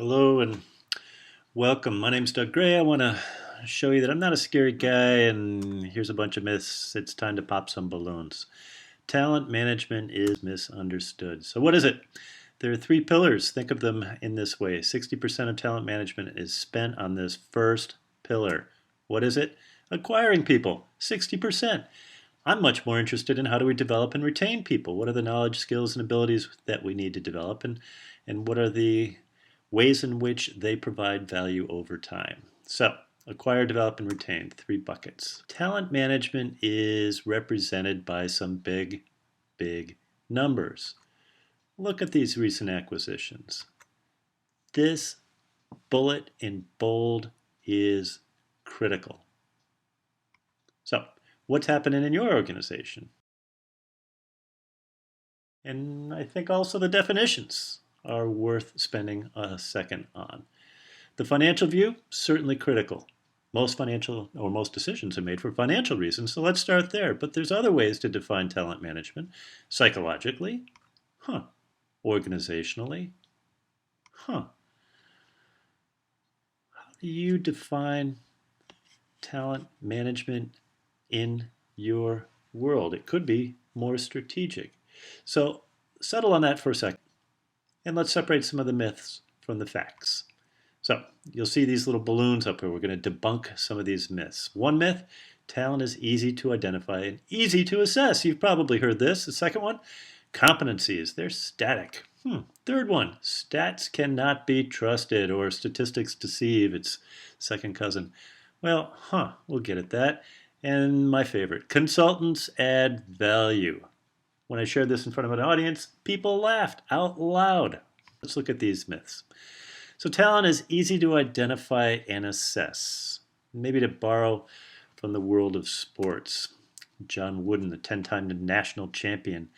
Hello and welcome. My name's Doug Gray. I want to show you that I'm not a scary guy, and here's a bunch of myths. It's time to pop some balloons. Talent management is misunderstood. So, what is it? There are three pillars. Think of them in this way: 60% of talent management is spent on this first pillar. What is it? Acquiring people. 60%. I'm much more interested in how do we develop and retain people? What are the knowledge, skills, and abilities that we need to develop? And what are the ways in which they provide value over time? So, acquire, develop, and retain, three buckets. Talent management is represented by some big numbers. Look at these recent acquisitions. This bullet in bold is critical. So, what's happening in your organization? And I think also the definitions are worth spending a second on. The financial view, certainly critical. Most decisions are made for financial reasons, so let's start there. But there's other ways to define talent management. Psychologically, organizationally, How do you define talent management in your world? It could be more strategic. So settle on that for a second, and let's separate some of the myths from the facts. So you'll see these little balloons up here. We're going to debunk some of these myths. One myth: talent is easy to identify and easy to assess. You've probably heard this. The second one: competencies, they're static. Third one: stats cannot be trusted, or statistics deceive. It's second cousin. Well, we'll get at that. And my favorite: consultants add value. When I shared this in front of an audience, people laughed out loud. Let's look at these myths. So talent is easy to identify and assess. Maybe to borrow from the world of sports. John Wooden, the 10-time national champion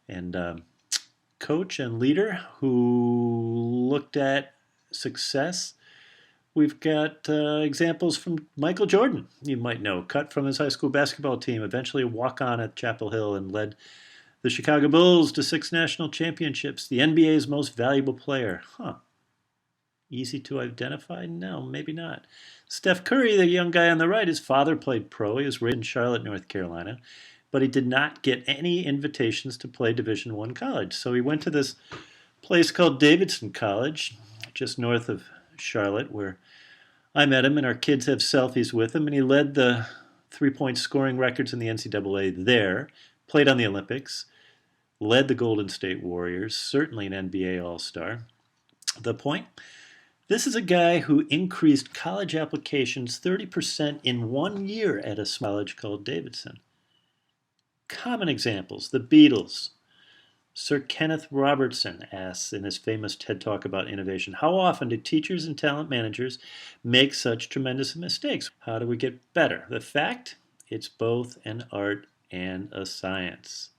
and coach and leader who looked at success. We've got examples from Michael Jordan, you might know, cut from his high school basketball team, eventually a walk-on at Chapel Hill, and led the Chicago Bulls to 6 national championships. The NBA's most valuable player. Easy to identify? No, maybe not. Steph Curry, the young guy on the right, his father played pro. He was raised in Charlotte, North Carolina, but he did not get any invitations to play Division I college. So he went to this place called Davidson College, just north of Charlotte, where I met him, and our kids have selfies with him, and he led the three-point scoring records in the NCAA there, played on the Olympics, led the Golden State Warriors, certainly an NBA All-Star. The point: this is a guy who increased college applications 30% in 1 year at a college called Davidson. Common examples: the Beatles. Sir Kenneth Robertson asks in his famous TED Talk about innovation, how often do teachers and talent managers make such tremendous mistakes? How do we get better? The fact: it's both an art and a science.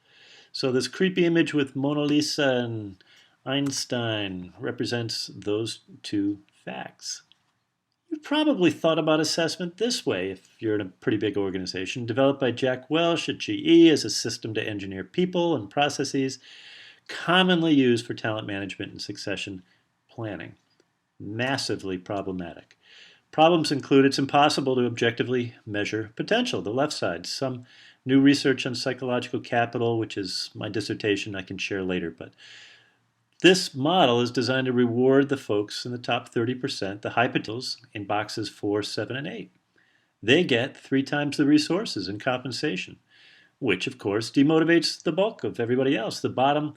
So this creepy image with Mona Lisa and Einstein represents those two facts. You've probably thought about assessment this way if you're in a pretty big organization. Developed by Jack Welch at GE as a system to engineer people and processes, commonly used for talent management and succession planning. Massively problematic. Problems include: it's impossible to objectively measure potential. The left side, some new research on psychological capital, which is my dissertation I can share later, but this model is designed to reward the folks in the top 30%, the high potentials, in boxes 4, 7, and 8. They get 3 times the resources and compensation, which of course demotivates the bulk of everybody else. The bottom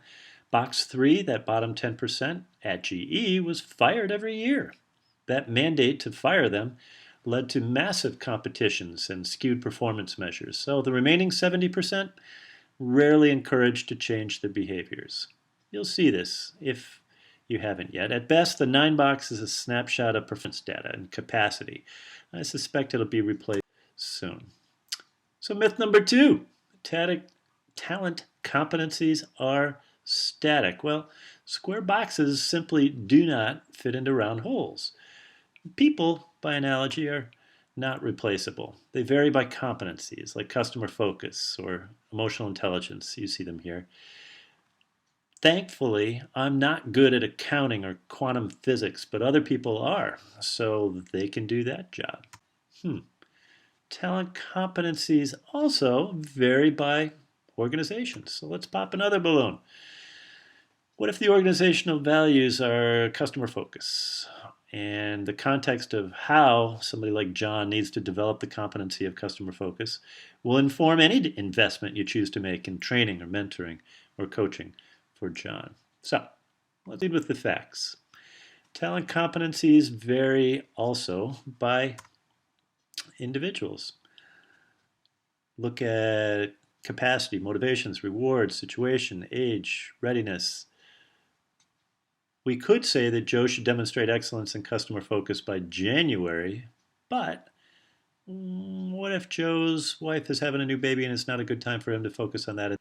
box 3, that bottom 10% at GE, was fired every year. That mandate to fire them led to massive competitions and skewed performance measures. So the remaining 70% rarely encouraged to change their behaviors. You'll see this if you haven't yet. At best, the 9 box is a snapshot of performance data and capacity. I suspect it'll be replaced soon. So myth number 2, talent competencies are static. Well, square boxes simply do not fit into round holes. People, by analogy, are not replaceable. They vary by competencies like customer focus or emotional intelligence. You see them here. Thankfully, I'm not good at accounting or quantum physics, but other people are, so they can do that job. Talent competencies also vary by organizations. So let's pop another balloon. What if the organizational values are customer focus? And the context of how somebody like John needs to develop the competency of customer focus will inform any investment you choose to make in training or mentoring or coaching for John. So let's lead with the facts. Talent competencies vary also by individuals. Look at capacity, motivations, rewards, situation, age, readiness. We could say that Joe should demonstrate excellence in customer focus by January, but what if Joe's wife is having a new baby and it's not a good time for him to focus on that?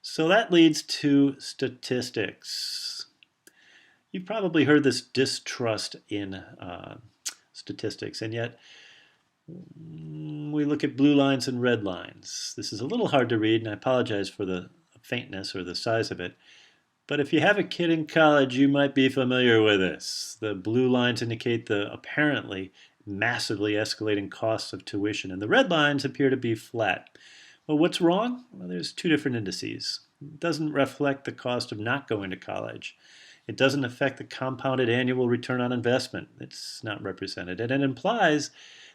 So that leads to statistics. You've probably heard this distrust in statistics, and yet we look at blue lines and red lines. This is a little hard to read, and I apologize for the faintness or the size of it. But if you have a kid in college, you might be familiar with this. The blue lines indicate the apparently massively escalating costs of tuition, and the red lines appear to be flat. Well, what's wrong? Well, there's two different indices. It doesn't reflect the cost of not going to college. It doesn't affect the compounded annual return on investment. It's not represented. And it implies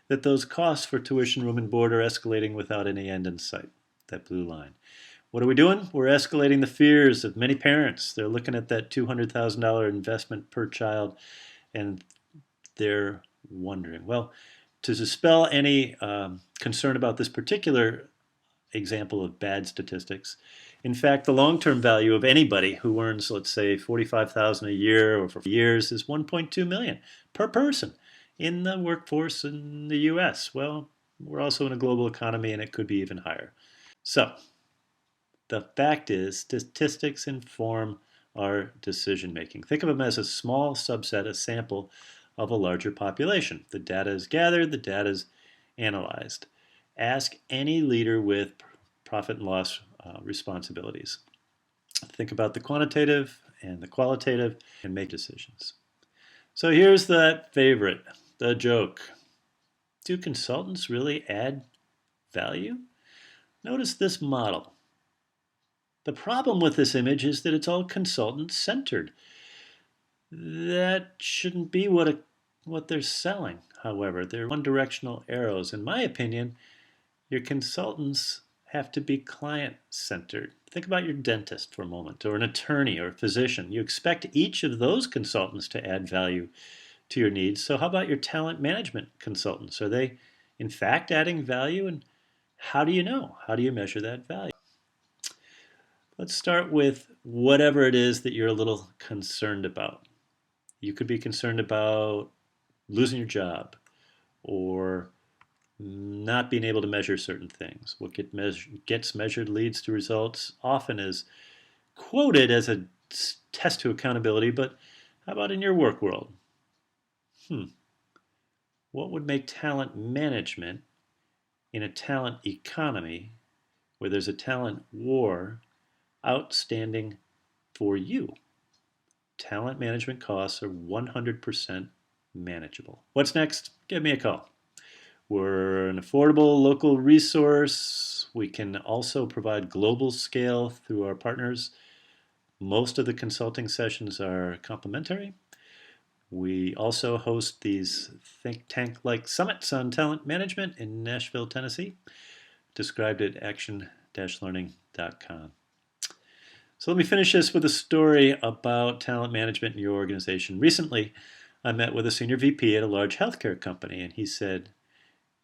that those costs for tuition, room, and board are escalating without any end in sight, that blue line. What are we doing? We're escalating the fears of many parents. They're looking at that $200,000 investment per child, and they're wondering. Well, to dispel any concern about this particular example of bad statistics, in fact, the long-term value of anybody who earns, let's say, $45,000 a year or for years is $1.2 million per person in the workforce in the U.S. Well, we're also in a global economy, and it could be even higher. So the fact is, statistics inform our decision making. Think of them as a small subset, a sample of a larger population. The data is gathered, the data is analyzed. Ask any leader with profit and loss responsibilities. Think about the quantitative and the qualitative and make decisions. So here's that favorite, the joke. Do consultants really add value? Notice this model. The problem with this image is that it's all consultant-centered. That shouldn't be what they're selling, however. They're one-directional arrows. In my opinion, your consultants have to be client-centered. Think about your dentist for a moment, or an attorney or a physician. You expect each of those consultants to add value to your needs. So how about your talent management consultants? Are they, in fact, adding value? And how do you know? How do you measure that value? Let's start with whatever it is that you're a little concerned about. You could be concerned about losing your job or not being able to measure certain things. What gets measured leads to results, often is quoted as a test to accountability, but how about in your work world? What would make talent management in a talent economy where there's a talent war outstanding for you? Talent management costs are 100% manageable. What's next? Give me a call. We're an affordable local resource. We can also provide global scale through our partners. Most of the consulting sessions are complimentary. We also host these think tank-like summits on talent management in Nashville, Tennessee, described at action-learning.com. So let me finish this with a story about talent management in your organization. Recently, I met with a senior VP at a large healthcare company, and he said,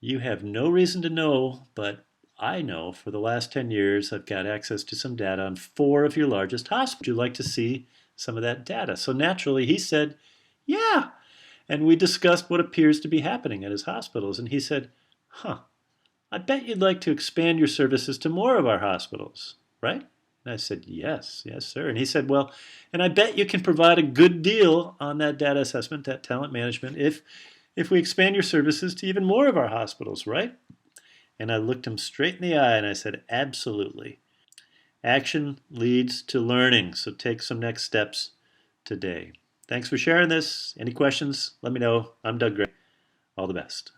"You have no reason to know, but I know for the last 10 years I've got access to some data on 4 of your largest hospitals. Would you like to see some of that data?" So naturally, he said, "Yeah." And we discussed what appears to be happening at his hospitals. And he said, "I bet you'd like to expand your services to more of our hospitals, right?" And I said, "Yes, sir." And he said, "Well, and I bet you can provide a good deal on that data assessment, that talent management, if we expand your services to even more of our hospitals, right?" And I looked him straight in the eye and I said, "Absolutely." Action leads to learning, so take some next steps today. Thanks for sharing this. Any questions? Let me know. I'm Doug Gray. All the best.